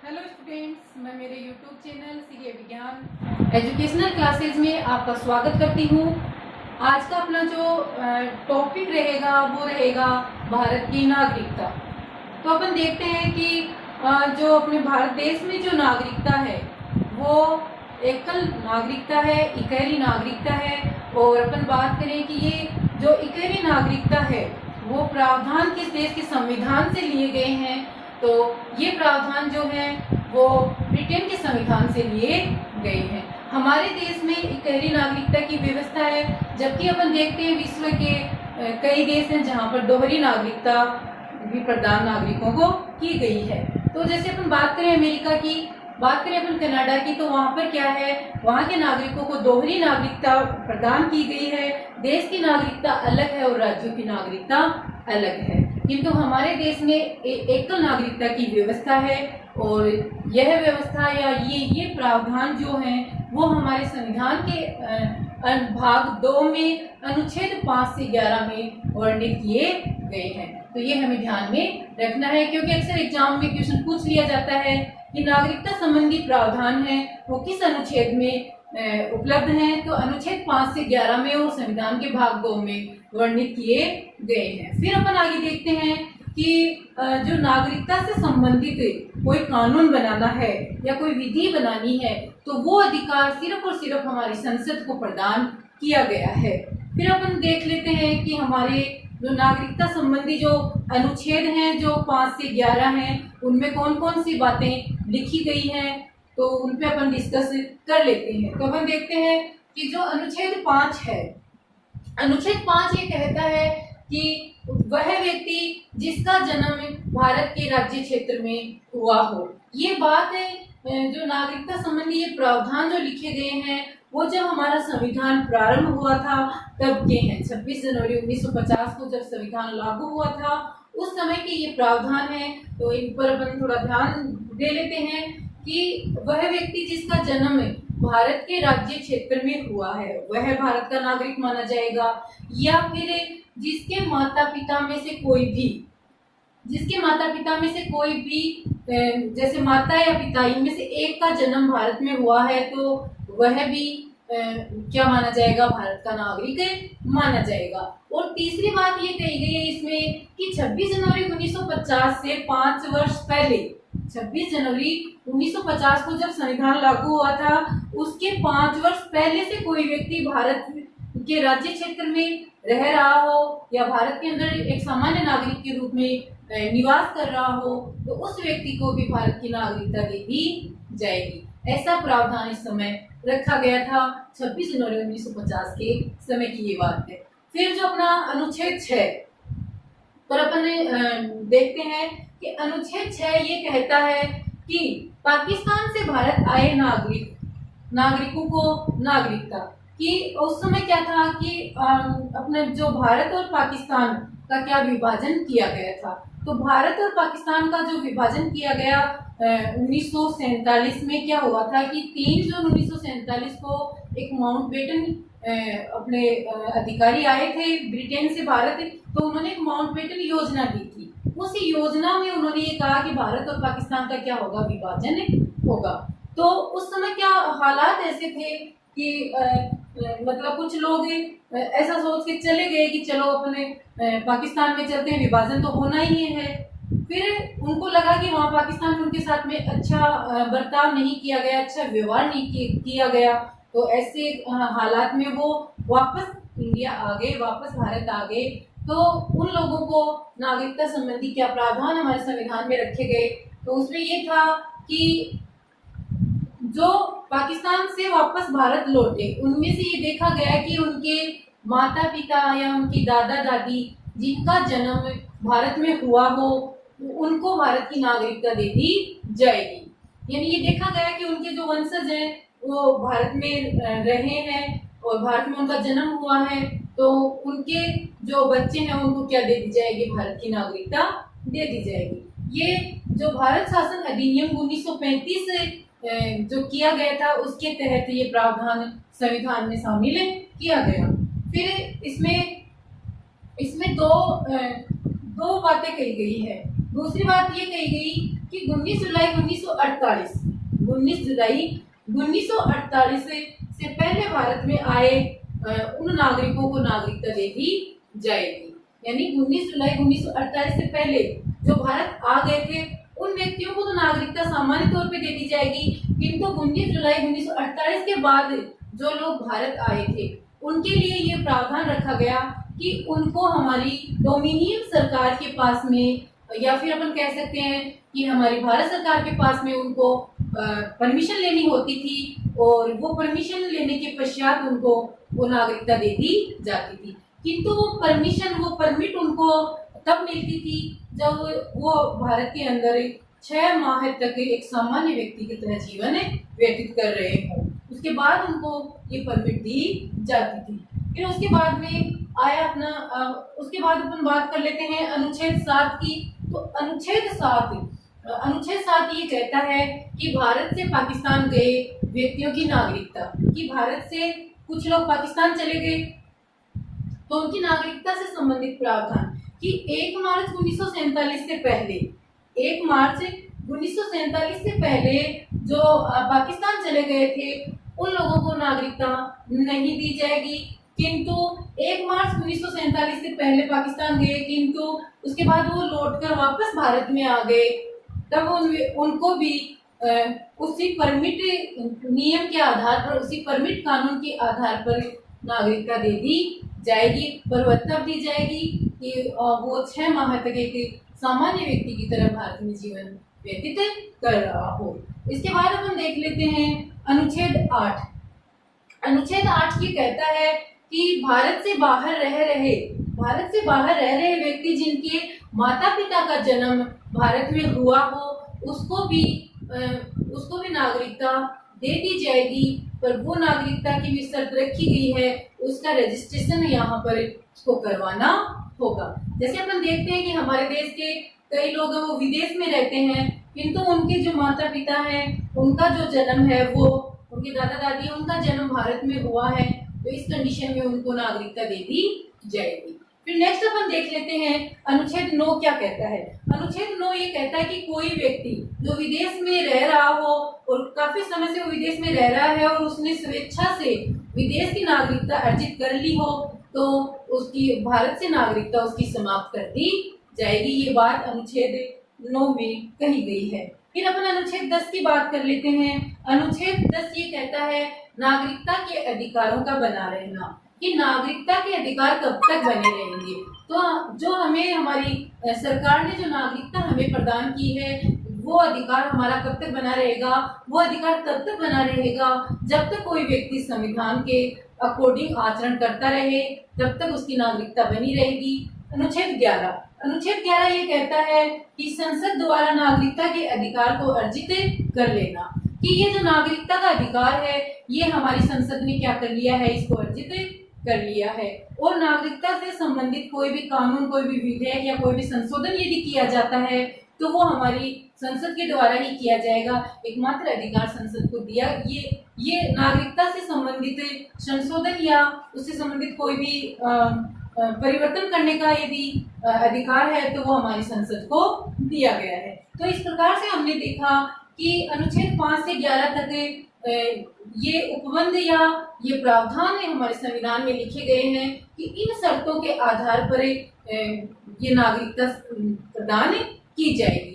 Hello students, मैं मेरे YouTube channel CA विज्ञान एजुकेशनल क्लासेज में आपका स्वागत करती हूँ। आज का अपना जो टॉपिक रहेगा वो रहेगा भारत की नागरिकता। तो अपन देखते हैं कि जो अपने भारत देश में जो नागरिकता है वो एकल नागरिकता है, इकहरी नागरिकता है। और अपन बात करें कि ये जो इकहरी नागरिकता है वो प्रावधान किस देश के संविधान से लिए गए हैं। तो ये प्रावधान जो है वो ब्रिटेन के संविधान से लिए गए हैं। हमारे देश में इकहरी नागरिकता की व्यवस्था है, जबकि अपन देखते हैं विश्व के कई देश हैं जहां पर दोहरी नागरिकता भी प्रदान नागरिकों को की गई है। तो जैसे अपन बात करें अमेरिका की, बात करें अपन कनाडा की, तो वहां पर क्या है, वहां के नागरिकों को दोहरी नागरिकता प्रदान की गई है। देश की नागरिकता अलग है और राज्यों की नागरिकता अलग है, किंतु हमारे देश में एकल नागरिकता की व्यवस्था है। और यह व्यवस्था या ये प्रावधान जो है वो हमारे संविधान के भाग 2 में अनुच्छेद 5 से 11 में वर्णित किए गए हैं। तो ये हमें ध्यान में रखना है, क्योंकि अक्सर एग्जाम में क्वेश्चन पूछ लिया जाता है कि नागरिकता संबंधी प्रावधान है वो किस अनुच्छेद में उपलब्ध हैं। तो अनुच्छेद 5 से 11 में और संविधान के भाग 2 में वर्णित किए गए हैं। फिर अपन आगे देखते हैं कि जो नागरिकता से संबंधित कोई कानून बनाना है या कोई विधि बनानी है तो वो अधिकार सिर्फ और सिर्फ हमारी संसद को प्रदान किया गया है। फिर अपन देख लेते हैं कि हमारे जो नागरिकता संबंधी जो अनुच्छेद हैं जो 5 से 11 हैं उनमें कौन कौन सी बातें लिखी गई हैं, तो उन पे अपन डिस्कस कर लेते हैं। तो अपन देखते हैं कि जो अनुच्छेद 5 है, अनुच्छेद 5 ये कहता है कि वह व्यक्ति जिसका जन्म भारत के राज्य क्षेत्र में हुआ हो। ये बात है जो नागरिकता संबंधी ये प्रावधान जो लिखे गए हैं वो जब हमारा संविधान प्रारंभ हुआ था तब के हैं। 26 जनवरी 1950 को जब संविधान लागू हुआ था उस समय के ये प्रावधान है। तो इन पर अपन थोड़ा ध्यान दे लेते हैं कि वह व्यक्ति जिसका जन्म भारत के राज्य क्षेत्र में हुआ है वह भारत का नागरिक माना जाएगा, या फिर जिसके माता पिता में से कोई भी जैसे माता या पिता इनमें से एक का जन्म भारत में हुआ है तो वह भी क्या माना जाएगा, भारत का नागरिक माना जाएगा। और तीसरी बात ये कही गई है इसमें कि 26 जनवरी 1950 से 5 वर्ष पहले, 26 जनवरी 1950 को जब संविधान लागू हुआ था उसके 5 वर्ष पहले से कोई व्यक्ति भारत के राज्य क्षेत्र में रह रहा हो या भारत के अंदर एक सामान्य नागरिक के रूप में निवास कर रहा हो तो उस व्यक्ति को भी भारत की नागरिकता दे दी जाएगी। ऐसा प्रावधान इस समय रखा गया था 26 जनवरी 1950 के समय की ये बात है। फिर जो अपना अनुच्छेद 6 पर अपन देखते हैं कि अनुच्छेद 6 ये कहता है कि पाकिस्तान से भारत आए नागरिकों को नागरिकता कि उस समय क्या था कि अपने जो भारत और पाकिस्तान का क्या विभाजन किया गया था। तो भारत और पाकिस्तान का जो विभाजन किया गया 1947 में क्या हुआ था कि 3 जून 1947 को एक माउंटबेटन अपने अधिकारी आए थे ब्रिटेन से भारत, तो उन्होंने एक माउंटबेटन योजना दी थी। उस योजना में उन्होंने ये कहा कि भारत और पाकिस्तान का क्या होगा, विभाजन होगा। तो उस समय क्या हालात ऐसे थे कि मतलब कुछ लोग ऐसा सोच के चले गए कि चलो अपने पाकिस्तान में चलते हैं, विभाजन तो होना ही है। फिर उनको लगा कि वहाँ पाकिस्तान में उनके साथ में अच्छा बर्ताव नहीं किया गया, अच्छा व्यवहार नहीं किया गया। तो ऐसे हालात में वो वापस इंडिया आ गए, वापस भारत आ गए। तो उन लोगों को नागरिकता संबंधी क्या प्रावधान हमारे संविधान में रखे गए, तो उसमें ये था कि जो पाकिस्तान से वापस भारत लौटे उनमें से ये देखा गया कि उनके माता पिता या उनकी दादा दादी जिनका जन्म भारत में हुआ हो उनको भारत की नागरिकता दे दी जाएगी। यानी ये देखा गया कि उनके जो वंशज हैं वो भारत में रहे हैं और भारत में उनका जन्म हुआ है, तो उनके जो बच्चे हैं उनको क्या दे दी जाएगी, भारत की नागरिकता दे दी जाएगी। ये जो भारत शासन अधिनियम 1935 से जो किया गया था उसके तहत ये प्रावधान संविधान में शामिल किया गया। फिर इसमें दो बातें कही गई है। दूसरी बात ये कही गई कि 19 जुलाई 1948 19 जुलाई 1948 से पहले भारत में आए उन नागरिकों को नागरिकता दे दी जाएगी। यानी 19 जुलाई 1948 से पहले जो भारत आ गए थे उन व्यक्तियों को तो नागरिकता सामान्य तौर पे दे दी जाएगी, किंतु 19 जुलाई 1948 के बाद जो लोग भारत आए थे उनके लिए ये प्रावधान रखा गया कि उनको हमारी डोमिनियन सरकार के पास में, या फिर अपन कह सकते हैं कि हमारी भारत सरकार के पास में उनको परमिशन लेनी होती थी, और वो परमिशन लेने के पश्चात उनको वो नागरिकता दे दी जाती थी। किंतु वो परमिट उनको तब मिलती थी जब वो भारत के अंदर 6 माह तक एक सामान्य व्यक्ति की तरह जीवन व्यतीत कर रहे हों, उसके बाद उनको ये परमिट दी जाती थी। फिर उसके बाद में आया उसके बाद अपन बात कर लेते हैं अनुच्छेद 7 की। तो अनुच्छेद 7 ये कहता है कि भारत से पाकिस्तान गए व्यक्तियों की नागरिकता, कि भारत से कुछ लोग पाकिस्तान चले गए तो उनकी नागरिकता से संबंधित प्रावधान कि 1 मार्च 1947 से पहले 1 मार्च 1947 से पहले जो पाकिस्तान चले गए थे उन लोगों को नागरिकता नहीं दी जाएगी। किंतु 1 मार्च 1947 से पहले पाकिस्तान गए किंतु उसके बाद वो लौटकर वापस भारत में आ गए, तब उनको भी उसी परमिट नियम के आधार पर, उसी परमिट कानून के आधार पर नागरिकता दे दी जाएगी, पर वह तब दी जाएगी कि वो 6 माह तक एक सामान्य व्यक्ति की तरह भारत में जीवन व्यतीत कर रहा हो। इसके बाद अपन देख लेते हैं अनुच्छेद 8। अनुच्छेद 8 ये कहता है कि भारत से बाहर रह रहे व्यक्ति जिनके माता पिता का जन्म भारत में हुआ हो उसको भी नागरिकता दे दी जाएगी, पर वो नागरिकता की भी शर्त रखी गई है, उसका रजिस्ट्रेशन यहाँ पर उसको करवाना होगा। जैसे अपन देखते हैं कि हमारे देश के कई लोग वो विदेश में रहते हैं किंतु उनके जो माता पिता हैं उनका जो जन्म है वो उनके दादा दादी उनका जन्म भारत में हुआ है, तो इस कंडीशन में उनको नागरिकता दे दी जाएगी। फिर नेक्स्ट अपन देख लेते हैं अनुच्छेद 9 क्या कहता है। अनुच्छेद 9 ये कहता है कि कोई व्यक्ति जो विदेश में रह रहा हो और काफी समय से वो विदेश में रह रहा है और उसने स्वेच्छा से विदेश की नागरिकता अर्जित कर ली हो तो उसकी भारत से नागरिकता उसकी समाप्त कर दी जाएगी। ये बात अनुच्छेद 9 में कही गई है। फिर अपन अनुच्छेद 10 की बात कर लेते हैं। अनुच्छेद 10 ये कहता है नागरिकता के अधिकारों का बना रहना, कि नागरिकता के अधिकार कब तक बने रहेंगे। तो जो हमें हमारी सरकार ने जो नागरिकता हमें प्रदान की है वो अधिकार हमारा कब तक बना रहेगा, वो अधिकार तब तक बना रहेगा जब तक कोई व्यक्ति संविधान के अकॉर्डिंग आचरण करता रहे, तब तक उसकी नागरिकता बनी रहेगी। अनुच्छेद 11 ये कहता है कि संसद द्वारा नागरिकता के अधिकार को अर्जित कर लेना, कि ये जो नागरिकता का अधिकार है ये हमारी संसद ने क्या कर लिया है, इसको अर्जित कर लिया है। और नागरिकता से संबंधित कोई भी कानून, कोई भी विधेयक या कोई भी संशोधन यदि किया जाता है तो वो हमारी संसद के द्वारा ही किया जाएगा। एकमात्र अधिकार संसद को दिया ये नागरिकता से संबंधित संशोधन या उससे संबंधित कोई भी परिवर्तन करने का यदि अधिकार है तो वो हमारी संसद को दिया गया है। तो इस प्रकार से हमने देखा कि अनुच्छेद 5 से 11 तक ये उपबंध या ये प्रावधान हमारे संविधान में लिखे गए हैं कि इन शर्तों के आधार पर ये नागरिकता प्रदान की जाएगी।